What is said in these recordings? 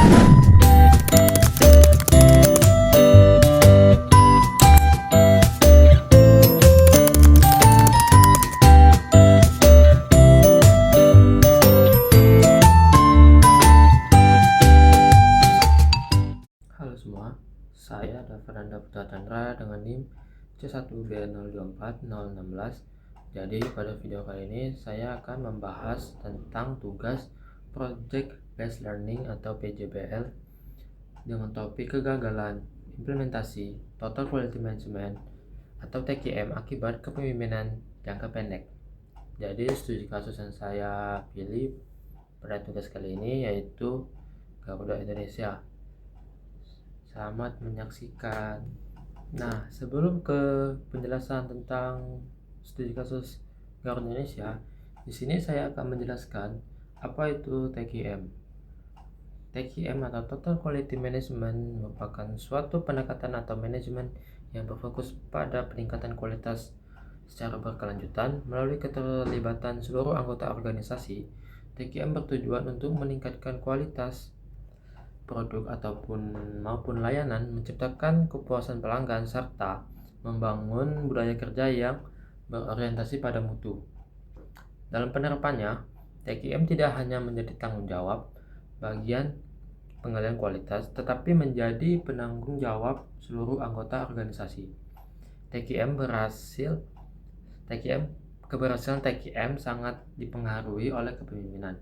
Halo semua, saya Davaranda Putra Chandra dengan NIM C1B024016. Jadi pada video kali ini saya akan membahas tentang tugas Project Based Learning atau PJBL dengan topik kegagalan implementasi Total Quality Management atau TQM akibat kepemimpinan jangka pendek. Jadi studi kasus yang saya pilih pada tugas kali ini yaitu Garuda Indonesia. Selamat menyaksikan. Nah, sebelum ke penjelasan tentang studi kasus Garuda Indonesia, di sini saya akan menjelaskan apa itu TQM. TQM atau Total Quality Management merupakan suatu pendekatan atau manajemen yang berfokus pada peningkatan kualitas secara berkelanjutan melalui keterlibatan seluruh anggota organisasi. TQM bertujuan untuk meningkatkan kualitas produk maupun layanan, menciptakan kepuasan pelanggan, serta membangun budaya kerja yang berorientasi pada mutu. Dalam penerapannya, TQM tidak hanya menjadi tanggung jawab bagian pengendalian kualitas, tetapi menjadi penanggung jawab seluruh anggota organisasi. Keberhasilan TQM sangat dipengaruhi oleh kepemimpinan.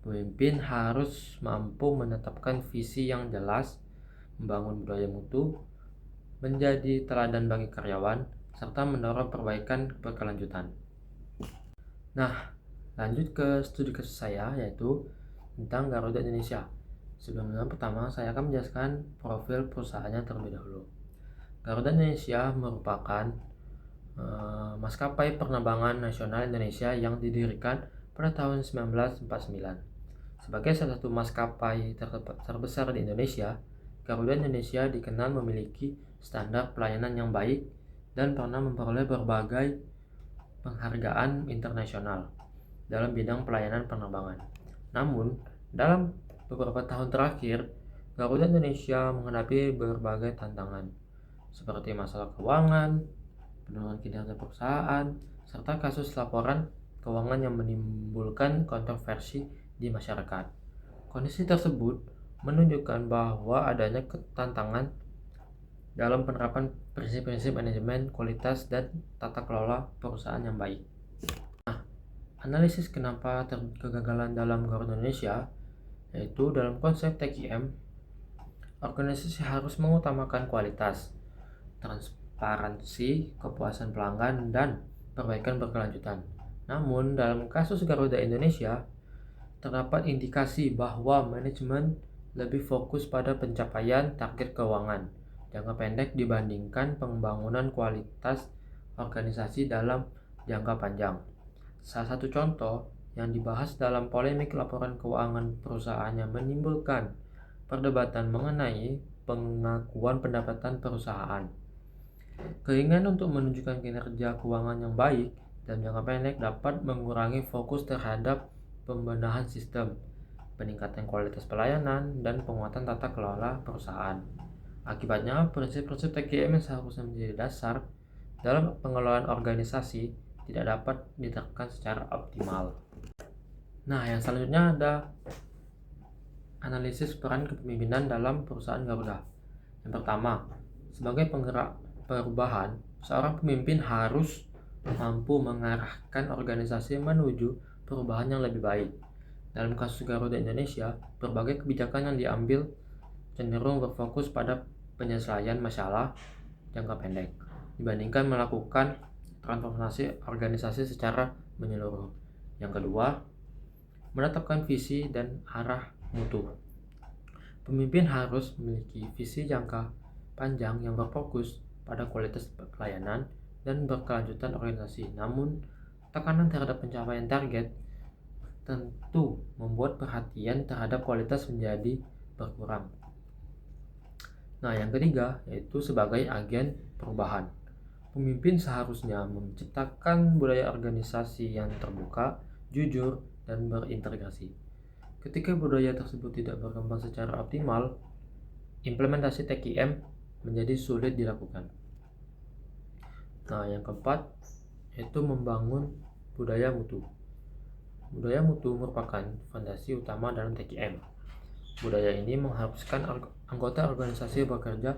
Pemimpin harus mampu menetapkan visi yang jelas, membangun budaya mutu, menjadi teladan bagi karyawan, serta mendorong perbaikan berkelanjutan. Nah, lanjut ke studi kasus saya yaitu tentang Garuda Indonesia. Sebelumnya pertama saya akan menjelaskan profil perusahaannya terlebih dahulu. Garuda Indonesia merupakan maskapai penerbangan nasional Indonesia yang didirikan pada tahun 1949. Sebagai salah satu maskapai terbesar di Indonesia, Garuda Indonesia dikenal memiliki standar pelayanan yang baik dan pernah memperoleh berbagai penghargaan internasional dalam bidang pelayanan penerbangan. Namun, dalam beberapa tahun terakhir, Garuda Indonesia menghadapi berbagai tantangan, seperti masalah keuangan, penurunan kinerja perusahaan, serta kasus laporan keuangan yang menimbulkan kontroversi di masyarakat. Kondisi tersebut menunjukkan bahwa adanya tantangan dalam penerapan prinsip-prinsip manajemen kualitas dan tata kelola perusahaan yang baik. Nah, analisis kenapa kegagalan dalam Garuda Indonesia yaitu dalam konsep TQM, organisasi harus mengutamakan kualitas, transparansi, kepuasan pelanggan, dan perbaikan berkelanjutan. Namun, dalam kasus Garuda Indonesia, terdapat indikasi bahwa manajemen lebih fokus pada pencapaian target keuangan jangka pendek dibandingkan pembangunan kualitas organisasi dalam jangka panjang. Salah satu contoh yang dibahas dalam polemik laporan keuangan perusahaan yang menimbulkan perdebatan mengenai pengakuan pendapatan perusahaan. Keinginan untuk menunjukkan kinerja keuangan yang baik dan jangka pendek dapat mengurangi fokus terhadap pembenahan sistem, peningkatan kualitas pelayanan, dan penguatan tata kelola perusahaan. Akibatnya, prinsip-prinsip TQM yang seharusnya menjadi dasar dalam pengelolaan organisasi tidak dapat diterapkan secara optimal. Nah, yang selanjutnya ada analisis peran kepemimpinan dalam perusahaan Garuda. Yang pertama, sebagai penggerak perubahan, seorang pemimpin harus mampu mengarahkan organisasi menuju perubahan yang lebih baik. Dalam kasus Garuda Indonesia, berbagai kebijakan yang diambil cenderung berfokus pada penyelesaian masalah jangka pendek dibandingkan melakukan transformasi organisasi secara menyeluruh. Yang kedua, menetapkan visi dan arah mutu. Pemimpin harus memiliki visi jangka panjang yang berfokus pada kualitas pelayanan dan berkelanjutan organisasi. Namun, tekanan terhadap pencapaian target tentu membuat perhatian terhadap kualitas menjadi berkurang. Nah, yang ketiga yaitu sebagai agen perubahan. Pemimpin seharusnya menciptakan budaya organisasi yang terbuka, jujur, dan berintegrasi. Ketika budaya tersebut tidak berkembang secara optimal, implementasi TKM menjadi sulit dilakukan. Nah, yang keempat yaitu membangun budaya mutu. Budaya mutu merupakan fondasi utama dalam TKM. Budaya ini mengharuskan anggota organisasi bekerja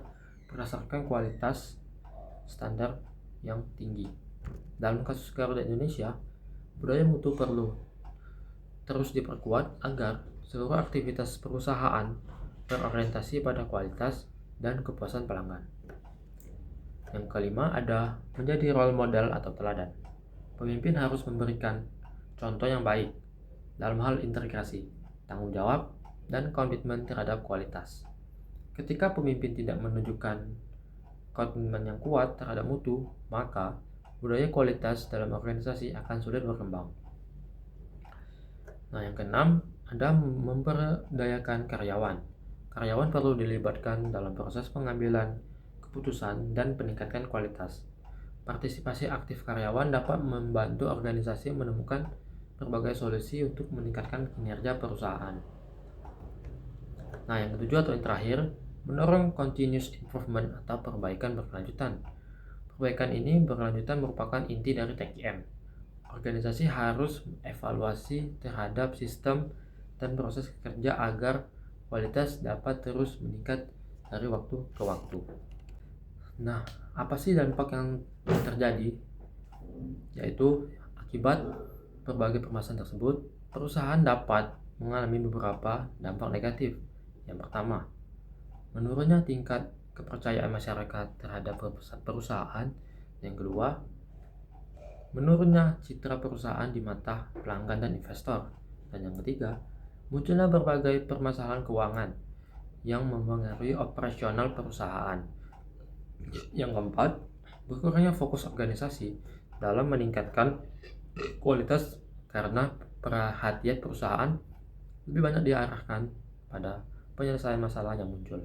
berdasarkan kualitas standar yang tinggi. Dalam kasus Garuda Indonesia, budaya mutu perlu terus diperkuat agar seluruh aktivitas perusahaan berorientasi pada kualitas dan kepuasan pelanggan. Yang kelima ada menjadi role model atau teladan. Pemimpin harus memberikan contoh yang baik dalam hal integrasi, tanggung jawab, dan komitmen terhadap kualitas. Ketika pemimpin tidak menunjukkan komitmen yang kuat terhadap mutu, maka budaya kualitas dalam organisasi akan sulit berkembang. Nah, yang keenam ada memberdayakan karyawan. Karyawan perlu dilibatkan dalam proses pengambilan keputusan dan peningkatkan kualitas. Partisipasi aktif karyawan dapat membantu organisasi menemukan berbagai solusi untuk meningkatkan kinerja perusahaan. Nah, yang ketujuh atau yang terakhir, mendorong continuous improvement atau perbaikan berkelanjutan. Perbaikan ini berkelanjutan merupakan inti dari TKM. Organisasi harus evaluasi terhadap sistem dan proses kerja agar kualitas dapat terus meningkat dari waktu ke waktu. Nah, apa sih dampak yang terjadi? Yaitu akibat berbagai permasalahan tersebut, perusahaan dapat mengalami beberapa dampak negatif. Yang pertama, menurunnya tingkat kepercayaan masyarakat terhadap perusahaan. Yang kedua, menurunnya citra perusahaan di mata pelanggan dan investor. Dan yang ketiga, munculnya berbagai permasalahan keuangan yang mempengaruhi operasional perusahaan. Yang keempat, berkurangnya fokus organisasi dalam meningkatkan kualitas karena perhatian perusahaan lebih banyak diarahkan pada penyelesaian masalah yang muncul.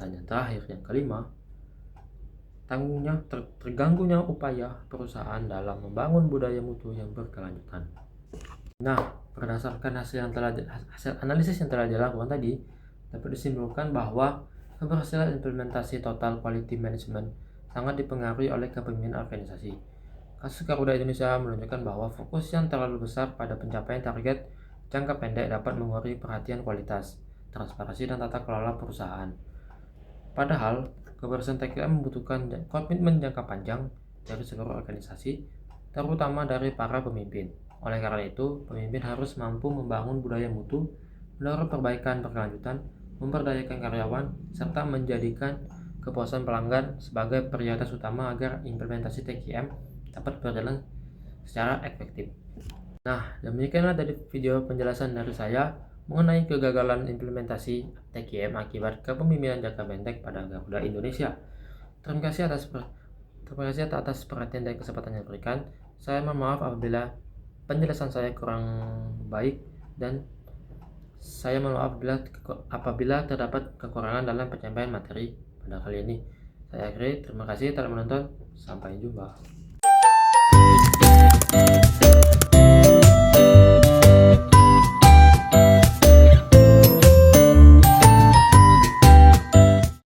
Dan yang terakhir, yang kelima, terganggunya upaya perusahaan dalam membangun budaya mutu yang berkelanjutan. Nah, berdasarkan hasil analisis yang telah dilakukan tadi, dapat disimpulkan bahwa keberhasilan implementasi total quality management sangat dipengaruhi oleh kepemimpinan organisasi. Kasus Garuda Indonesia menunjukkan bahwa fokus yang terlalu besar pada pencapaian target jangka pendek dapat mengurangi perhatian kualitas, transparansi, dan tata kelola perusahaan. Padahal, keberhasilan TKM membutuhkan komitmen jangka panjang dari seluruh organisasi, terutama dari para pemimpin. Oleh karena itu, pemimpin harus mampu membangun budaya mutu, mendorong perbaikan berkelanjutan, memberdayakan karyawan, serta menjadikan kepuasan pelanggan sebagai prioritas utama agar implementasi TKM dapat berjalan secara efektif. Nah, demikianlah tadi video penjelasan dari saya mengenai kegagalan implementasi TKM akibat kepemimpinan jangka pendek pada Garuda Indonesia. Terima kasih atas perhatian dan kesempatan yang diberikan. Saya mohon maaf apabila penjelasan saya kurang baik, dan saya mohon maaf apabila terdapat kekurangan dalam penyampaian materi pada kali ini. Saya akhiri, terima kasih telah menonton, sampai jumpa.